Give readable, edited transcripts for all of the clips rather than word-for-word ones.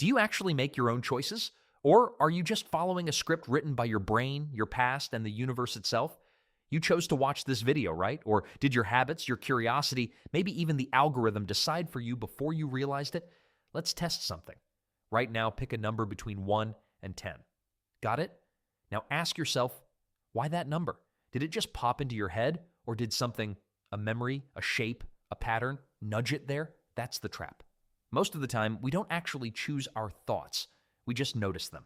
Do you actually make your own choices? Or are you just following a script written by your brain, your past, and the universe itself? You chose to watch this video, right? Or did your habits, your curiosity, maybe even the algorithm decide for you before you realized it? Let's test something. Right now, pick a number between 1 and 10. Got it? Now ask yourself, why that number? Did it just pop into your head? Or did something, a memory, a shape, a pattern, nudge it there? That's the trap. Most of the time, we don't actually choose our thoughts. We just notice them.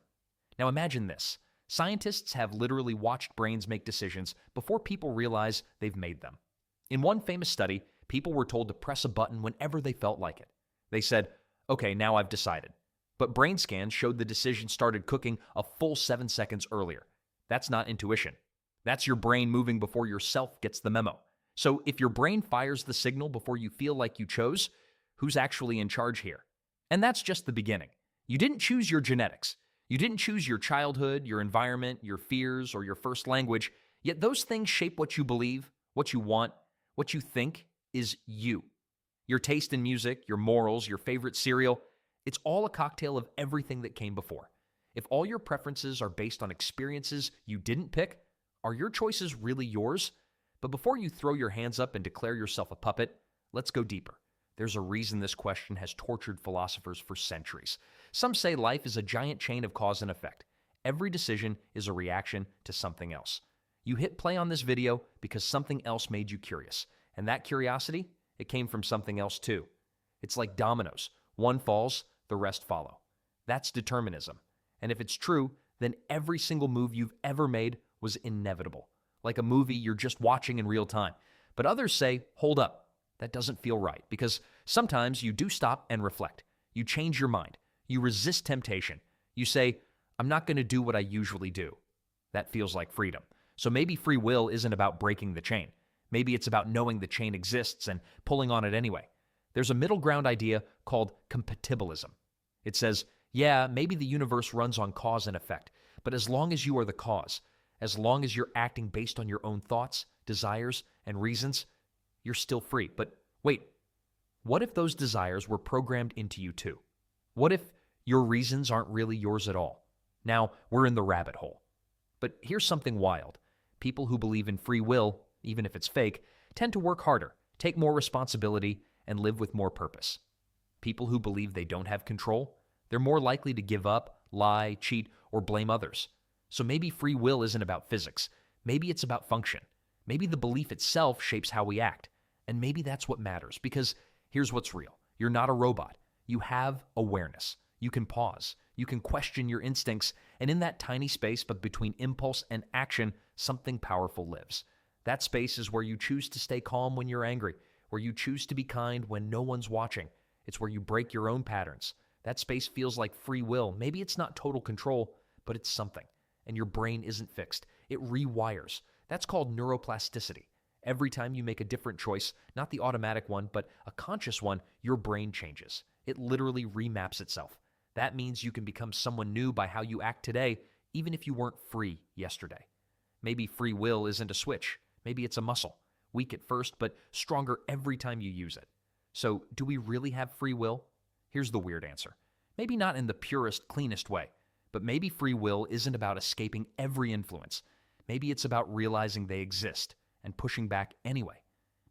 Now imagine this. Scientists have literally watched brains make decisions before people realize they've made them. In one famous study, people were told to press a button whenever they felt like it. They said, okay, now I've decided. But brain scans showed the decision started cooking a full 7 seconds earlier. That's not intuition. That's your brain moving before your self gets the memo. So if your brain fires the signal before you feel like you chose, who's actually in charge here? And that's just the beginning. You didn't choose your genetics. You didn't choose your childhood, your environment, your fears, or your first language, yet those things shape what you believe, what you want, what you think is you. Your taste in music, your morals, your favorite cereal, it's all a cocktail of everything that came before. If all your preferences are based on experiences you didn't pick, are your choices really yours? But before you throw your hands up and declare yourself a puppet, let's go deeper. There's a reason this question has tortured philosophers for centuries. Some say life is a giant chain of cause and effect. Every decision is a reaction to something else. You hit play on this video because something else made you curious. And that curiosity, it came from something else too. It's like dominoes. One falls, the rest follow. That's determinism. And if it's true, then every single move you've ever made was inevitable. Like a movie you're just watching in real time. But others say, hold up. That doesn't feel right, because sometimes you do stop and reflect. You change your mind. You resist temptation. You say, I'm not going to do what I usually do. That feels like freedom. So maybe free will isn't about breaking the chain. Maybe it's about knowing the chain exists and pulling on it anyway. There's a middle ground idea called compatibilism. It says, yeah, maybe the universe runs on cause and effect, but as long as you are the cause, as long as you're acting based on your own thoughts, desires, and reasons, you're still free. But wait, what if those desires were programmed into you too? What if your reasons aren't really yours at all? Now, we're in the rabbit hole. But here's something wild. People who believe in free will, even if it's fake, tend to work harder, take more responsibility, and live with more purpose. People who believe they don't have control, they're more likely to give up, lie, cheat, or blame others. So maybe free will isn't about physics. Maybe it's about function. Maybe the belief itself shapes how we act. And maybe that's what matters, because here's what's real. You're not a robot. You have awareness. You can pause. You can question your instincts. And in that tiny space, but between impulse and action, something powerful lives. That space is where you choose to stay calm when you're angry, where you choose to be kind when no one's watching. It's where you break your own patterns. That space feels like free will. Maybe it's not total control, but it's something. And your brain isn't fixed. It rewires. That's called neuroplasticity. Every time you make a different choice, not the automatic one, but a conscious one, your brain changes. It literally remaps itself. That means you can become someone new by how you act today, even if you weren't free yesterday. Maybe free will isn't a switch. Maybe it's a muscle. Weak at first, but stronger every time you use it. So, do we really have free will? Here's the weird answer. Maybe not in the purest, cleanest way, but maybe free will isn't about escaping every influence. Maybe it's about realizing they exist and pushing back anyway.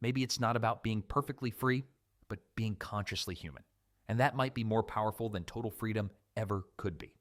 Maybe it's not about being perfectly free, but being consciously human. And that might be more powerful than total freedom ever could be.